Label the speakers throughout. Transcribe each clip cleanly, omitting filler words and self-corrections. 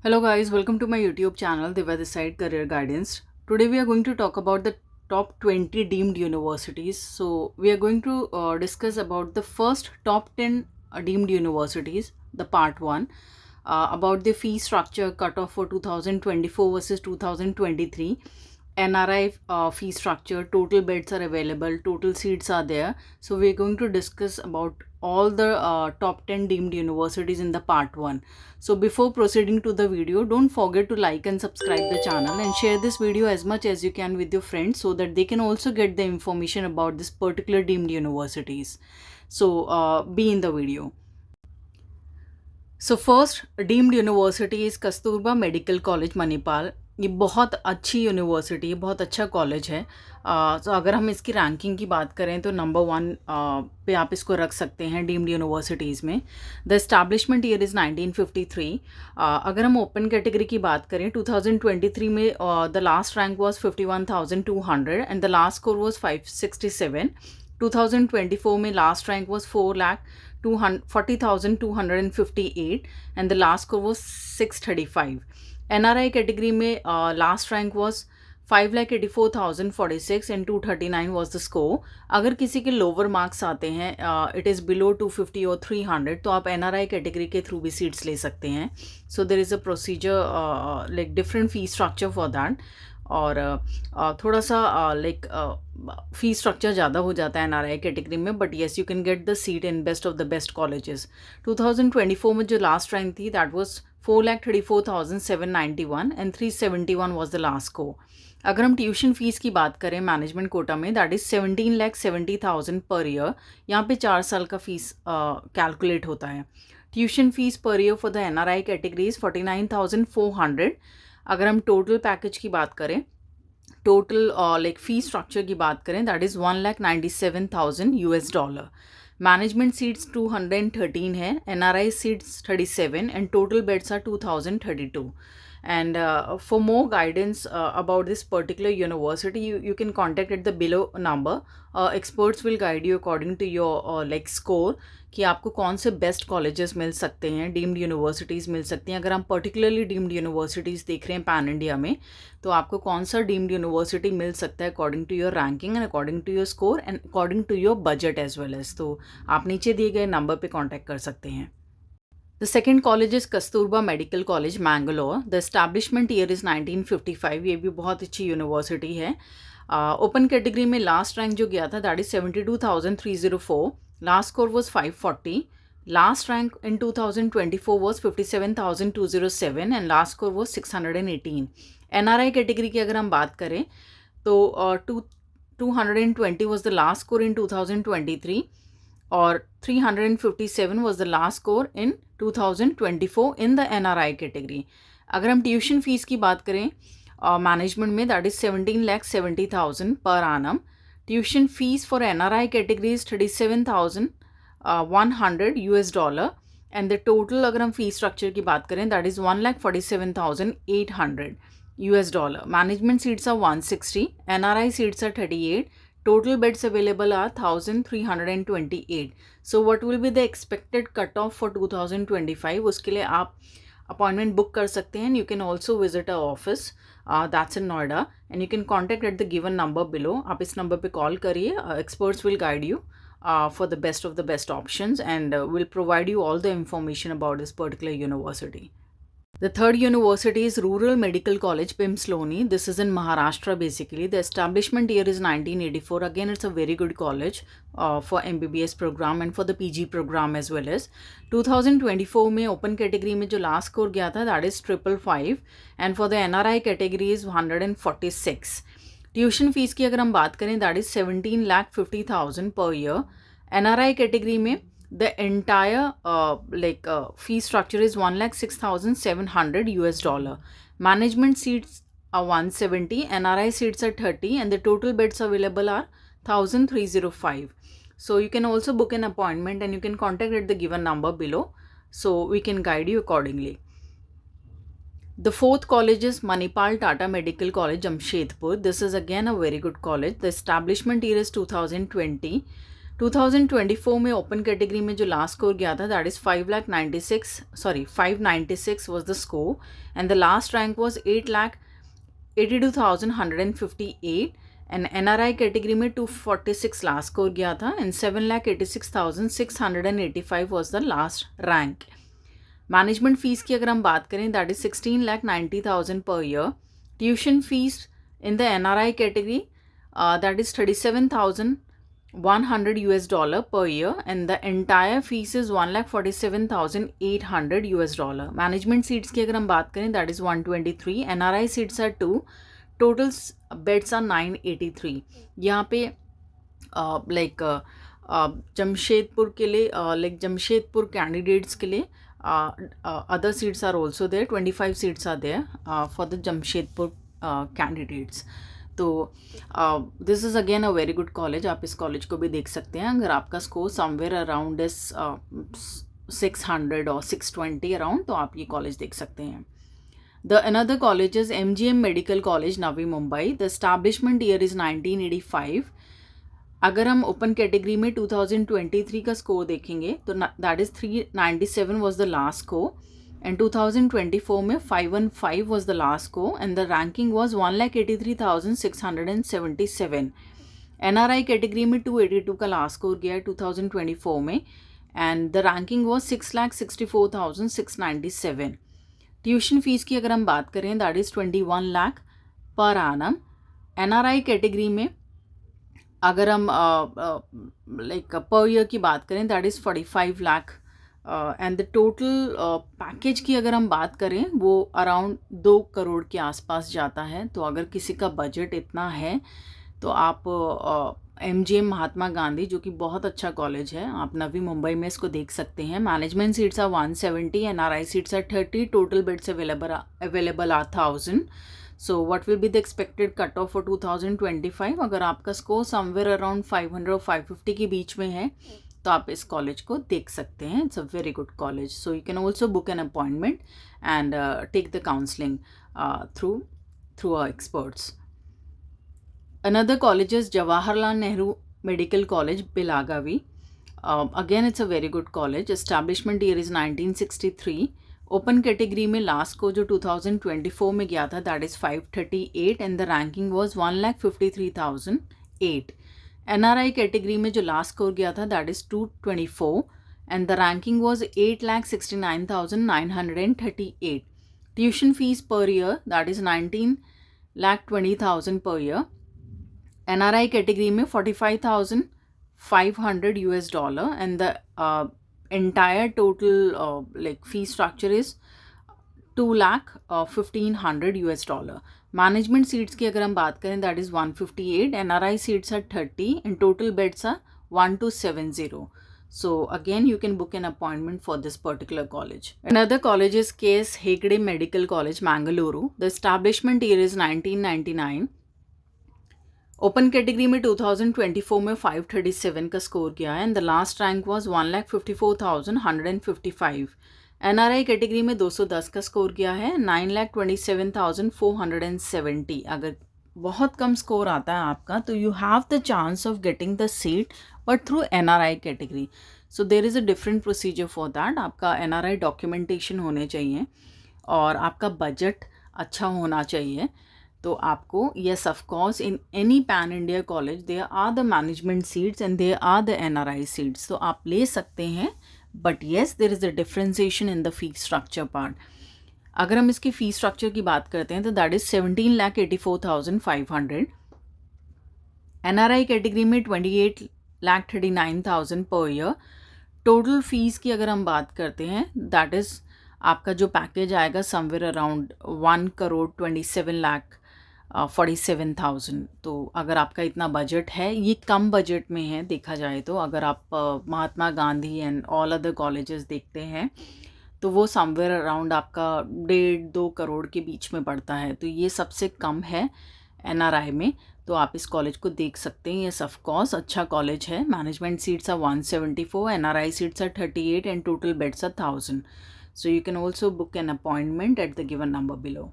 Speaker 1: Hello guys, welcome to my YouTube channel Divya this side Career Guidance. Today we are going to talk about the top 20 deemed universities. So we are going to discuss about the first top 10 deemed universities, the part 1, about the fee structure cutoff for 2024 versus 2023. NRI fee structure, total beds are available, total seats are there. So we're going to discuss about all the top 10 deemed universities in the part 1. So before proceeding to the video, don't forget to like and subscribe the channel and share this video as much as you can with your friends so that they can also get the information about this particular deemed universities. So be in the video. So first deemed university is Kasturba medical college Manipal. ये बहुत अच्छी university है, बहुत अच्छा college है। तो अगर हम इसकी रैंकिंग की बात करें तो नंबर 1 पे आप इसको रख सकते हैं डीम्ड यूनिवर्सिटीज़ में। The establishment year is 1953। अगर हम ओपन कैटेगरी की बात करें 2023 में the last rank was 51,200 and the last score was 567। 2024 में last rank was 4,40,258 and the last score was 635। NRI category में last rank was 5,84,046 and 239 was the score. अगर किसी के लोअर मार्क्स आते हैं, इट इज़ बिलो 250 और 300, तो आप NRI कैटेगरी के थ्रू भी सीट्स ले सकते हैं। So there is a procedure like different fee structure for that. और थोड़ा सा लाइक फी स्ट्रक्चर ज़्यादा हो जाता है NRI कैटेगरी में, but yes you can get the seat in best of the best colleges. 2024 में जो लास्ट रैंक थी that was 4,34,791 and 371 was the last score. अगर हम ट्यूशन फीस की बात करें मैनेजमेंट कोटा में, दैट इज़ 17,70,000 पर ईयर। यहाँ पे 4 साल का फीस कैलकुलेट होता है। Tuition fees per year for the NRI categories 49,400। अगर हम टोटल पैकेज की बात करें, टोटल लाइक फी स्ट्रक्चर की बात करें, दैट इज़ $1,97,000। मैनेजमेंट सीट्स 213 है, NRI seats 37 and total beds are 2,032। And for more guidance about this particular university, you can contact at the below number. Experts will guide you according to your like score कि आपको कौन से best colleges मिल सकते हैं, deemed universities मिल सकती हैं। अगर हम पर्टिकुलरली डीम्ड यूनिवर्सिटीज़ देख रहे हैं पैन इंडिया में, तो आपको कौन सा डीम्ड यूनिवर्सिटी मिल सकता है according to your ranking and according to your score and according to your budget as well as. तो आप नीचे दिए गए नंबर पे कॉन्टैक्ट कर सकते हैं। The second college is Kasturba medical college Mangalore. The establishment year is 1955। ये भी बहुत अच्छी यूनिवर्सिटी है। ओपन कैटेगरी में लास्ट रैंक जो गया था that is 72,304। Last score was 540। Last rank in 2024 was 57,207 and last score was 618। NRI category की अगर हम बात करें तो 220 was the last score in 2023 और 357 was the last score in 2024 in the NRI category. अगर हम ट्यूशन फीस की बात करें मैनेजमेंट में, that is 17,70,000 per annum. Tuition fees for NRI category is $37,100 and the total अगर हम फीस स्ट्रक्चर की बात करें that is $1,47,800। Management seats are 160, NRI seats are 38, total beds available are 1,328. So what will be the expected cutoff for 2025? उसके लिए आप appointment book कर सकते हैं। You can also visit our office, that's in Noida, and you can contact at the given number below. आप इस number पे call करिए, experts will guide you for the best of the best options and will provide you all the information about this particular university. The third university is Rural Medical College, Pimsloni. This is in Maharashtra basically. The establishment year is 1984. Again, it's a very good college for MBBS program and for the PG program as well as. 2024 में open category में जो last score गया था that is 555 and for the NRI category is 146. Tuition fees की अगर हम बात करें that is 17,50,000 per year. NRI category में the entire fee structure is $1,06,700. Management seats are 170, NRI seats are 30 and the total beds available are 1,305. So you can also book an appointment and you can contact at the given number below, so we can guide you accordingly. The fourth college is Manipal Tata Medical College, Jamshedpur. This is again a very good college. The establishment year is 2020. 2024 में open category में जो last score गया था that is 596 was the score, and the last rank was 8,82,158, and NRI category में 246 last score गया था and 7,86,685 was the last rank. Management fees की अगर हम बात करें that is 16,90,000 per year. Tuition fees in the NRI category that is $37,100 per year, and the entire fees is $1,47,800. Management seats की अगर हम बात करें that is 123, NRI seats are 2, total beds are 983. यहाँ पे जमशेदपुर के लिए जमशेदपुर कैंडिडेट्स के लिए other seats are also there. 25 seats are there for the Jamshedpur candidates. तो this is again a very good college. आप इस कॉलेज को भी देख सकते हैं अगर आपका स्कोर समवेयर अराउंड इज 600 और 620 अराउंड, तो आप ये कॉलेज देख सकते हैं. The another college is MGM medical college Navi Mumbai. The establishment year is 1985. अगर हम ओपन कैटेगरी में 2023 का स्कोर देखेंगे तो that is 397 was the last score, and 2024 में 515 was the last score, and the ranking was 1,83,677. NRI category में 282 का last score गया है 2024 में, and the ranking was 6,64,697. Tuition fees की अगर हम बात करें दैट इज़ 21 लाख पर आनम. NRI कैटेगरी में अगर हम पर ईयर की बात करें that is 45 lakh, and the total package की अगर हम बात करें वो अराउंड 2 करोड़ के आसपास जाता है. तो अगर किसी का बजट इतना है तो आप MGM महात्मा गांधी, जो कि बहुत अच्छा कॉलेज है, आप नवी मुंबई में इसको देख सकते हैं. Management seats are 170, NRI seats are 30, total beds available are 1000. So what will be the expected cutoff for 2025? अगर आपका स्कोर समवेयर अराउंड 500 और 550 के बीच में है तो आप इस कॉलेज को देख सकते हैं. It's a very good college. So you can also book an appointment and take the counselling through our experts. Another college is Jawaharlal Nehru Medical College, Belagavi. Again, it's a very good college. Establishment year is 1963. Open category में last को जो 2024 में गया था that is 538, and the ranking was 1,53,008. NRI category में जो last score गया था that is 224, and the ranking was 8,69,938. Tuition fees per year that is 19,20,000 per year. NRI category में $45,500, and the entire total fee structure is $2,15,000. Management seats की अगर हम बात करें that is 158, NRI seats are 30, and total beds are 1270. So again you can book an appointment for this particular college. Another college is KS Hegde Medical College, Mangaluru. The establishment year is 1999. Open category में 2024 में 537 का score किया है, and the last rank was 1,54,155. NRI category में 210 का score किया है, 9,27,470. अगर बहुत कम स्कोर आता है आपका तो you have the chance of getting the seat but through NRI category. So there is a different procedure for that. आपका NRI डॉक्यूमेंटेशन होने चाहिए और आपका बजट अच्छा होना चाहिए. तो आपको yes of course in any pan India college there are the management seats and there are the NRI seats. तो आप ले सकते हैं, but yes there is a differentiation in the fee structure part. अगर हम इसकी फ़ी स्ट्रक्चर की बात करते हैं तो दैट इज़ 17,84,500. NRI कैटेगरी में 28,39,000 पर ईयर. टोटल फीस की अगर हम बात करते हैं दैट इज़ आपका जो पैकेज आएगा समवेयर अराउंड 1,27,47,000. तो अगर आपका इतना बजट है, ये कम बजट में है देखा जाए तो. अगर आप Mahatma Gandhi and all other colleges देखते हैं तो वो समवेयर अराउंड आपका 1.5-2 करोड़ के बीच में पड़ता है. तो ये सबसे कम है NRI में. तो आप इस कॉलेज को देख सकते हैं. यस ऑफ कोर्स अच्छा कॉलेज है. Management seats are 174, NRI seats are 38, and total beds are 1000. So you can also book an appointment at the given number below.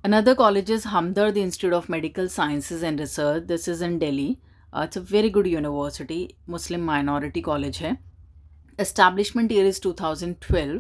Speaker 1: Another college is Hamdard Institute of Medical Sciences and Research. This is in Delhi. It's a very good university, Muslim minority college है. Establishment year is 2012.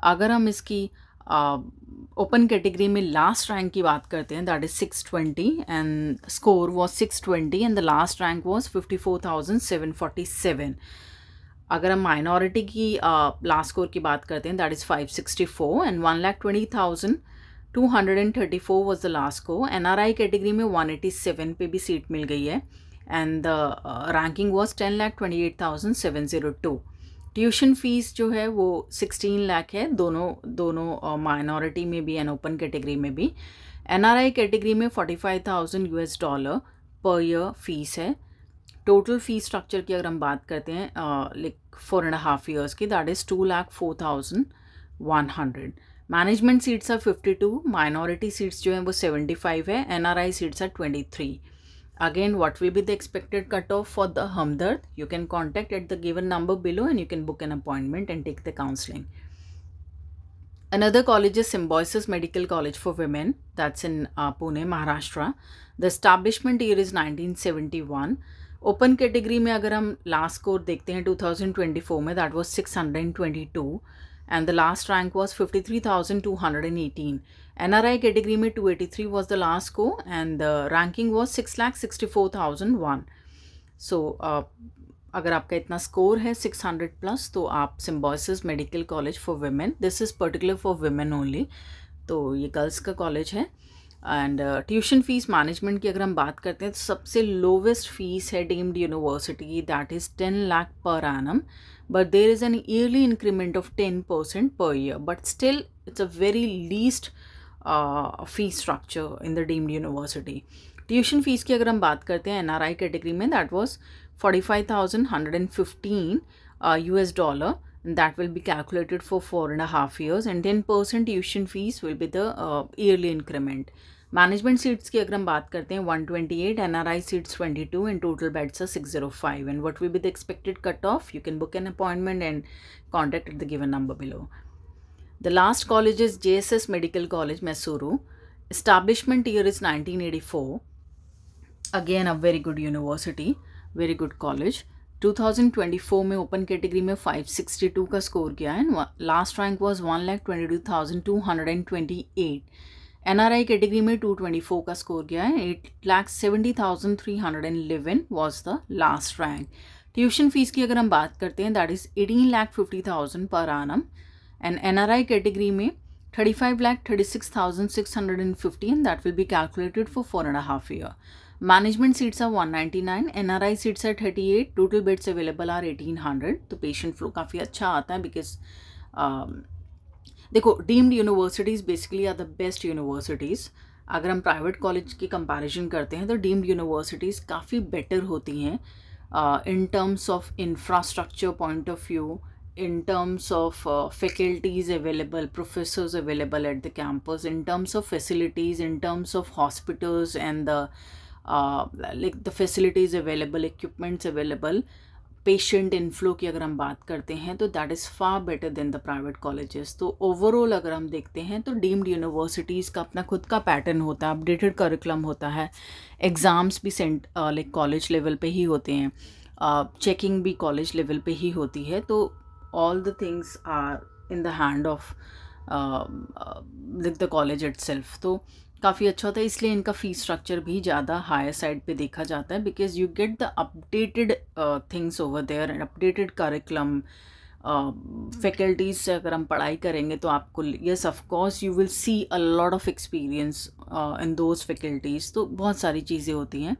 Speaker 1: अगर हम इसकी open category में last rank की बात करते हैं, that is 620 and score was 620 and the last rank was 54,747. अगर हम माइनॉरिटी की लास्ट स्कोर की बात करते हैं, that is 564 and 1,20,234 was the last score. NRI category में 187 पे भी सीट मिल गई है and the ranking was 10,28,702. Tuition fees जो है वो 16 लाख है, दोनों माइनॉरिटी में भी एंड ओपन कैटेगरी में भी. NRI कैटेगरी में $45,000 पर ईयर फीस है. टोटल फीस स्ट्रक्चर की अगर हम बात करते हैं लाइक 4.5 ईयर्स की, that is 2,04,100. Management seats are 52, minority seats जो हैं वो 75 है, NRI seats are 23. Again, what will be the expected cutoff for the Hamdard? You can contact at the given number below and you can book an appointment and take the counseling. Another college is Symbiosis Medical College for Women. That's in Pune, Maharashtra. The establishment year is 1971. Open category में अगर हम last score देखते हैं 2024 में, that was 622 and the last rank was 53,218. NRI category में 283 was the last score and the ranking was 6,64,001. So अगर आपका इतना स्कोर है 600 प्लस, तो आप Symbiosis medical college for women, this is particular for women only, तो ये girls का कॉलेज है. एंड ट्यूशन फीस मैनेजमेंट की अगर हम बात करते हैं तो सबसे लोवेस्ट फीस है deemed university, that is 10 lakh per annum, but there is an yearly increment of 10% per year, but still it's a very least fee structure in the deemed university. Tuition fees की अगर हम बात करते हैं NRI category में, that was $45,115 US, and that will be calculated for 4.5 years and 10% tuition fees will be the yearly increment. Management seats की अगर हम बात करते हैं 128, NRI seats 22 and total beds are 605. And what will be the expected cutoff? You can book an appointment and contact at the given number below. The last college is JSS Medical College, Mysuru. Establishment year is 1984. Again a very good university, very good college. 2024 में open category में 562 का score किया है. Last rank was 1,22,228. NRI category में 224 का score किया है. 8,70,311 was the last rank. Tuition fees की अगर हम बात करते हैं, दैट इज़ 18,50,000 पर आनम एंड NRI कैटेगरी में 35,36,650 and that will be calculated for 4.5 years. Management seats are 199, NRI seats are 38, total beds available are 1800. तो patient flow काफ़ी अच्छा आता है because देखो deemed universities basically are the best universities. अगर हम प्राइवेट कॉलेज की कंपैरिजन करते हैं तो डीम्ड यूनिवर्सिटीज़ काफ़ी बेटर होती हैं in terms of infrastructure point of view, in terms of faculties available, professors available at the campus, in terms of facilities, in terms of hospitals and the like the facilities available, equipments available, patient inflow की अगर हम बात करते हैं तो that is far better than the private colleges. तो overall अगर हम देखते हैं तो डीम्ड यूनिवर्सिटीज़ का अपना खुद का पैटर्न होता है, अपडेटेड करिकुलम होता है, एग्ज़ाम्स भी लाइक कॉलेज लेवल पे ही होते हैं, चेकिंग भी कॉलेज लेवल पे ही होती है. तो all the things are in the hand of the college itself. तो काफ़ी अच्छा होता है, इसलिए इनका फ़ीस स्ट्रक्चर भी ज़्यादा हायर साइड पे देखा जाता है because you get the updated things over there and updated curriculum. Faculties से अगर हम पढ़ाई करेंगे तो आपको yes of course you will see a lot of experience in those faculties. तो बहुत सारी चीज़ें होती हैं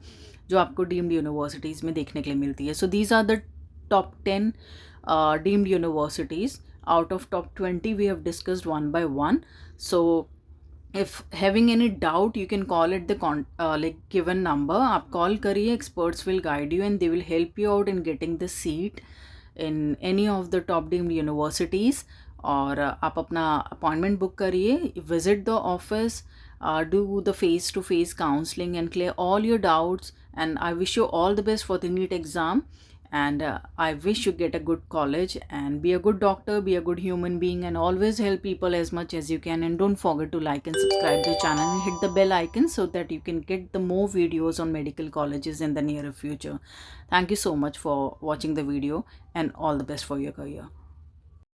Speaker 1: जो आपको डीम्ड यूनिवर्सिटीज़ में देखने के लिए मिलती है. So these are the top 10 deemed universities. Out of top 20 we have discussed one by one. So if having any doubt you can call at the like given number. आप call करिए, experts will guide you and they will help you out in getting the seat in any of the top deemed universities. और आप अपना appointment book करिए, visit the office, do the face to face counseling and clear all your doubts. And I wish you all the best for the NEET exam. And I wish you get a good college and be a good doctor, be a good human being, and always help people as much as you can. And don't forget to like and subscribe the channel and hit the bell icon so that you can get the more videos on medical colleges in the near future. Thank you so much for watching the video, and all the best for your career.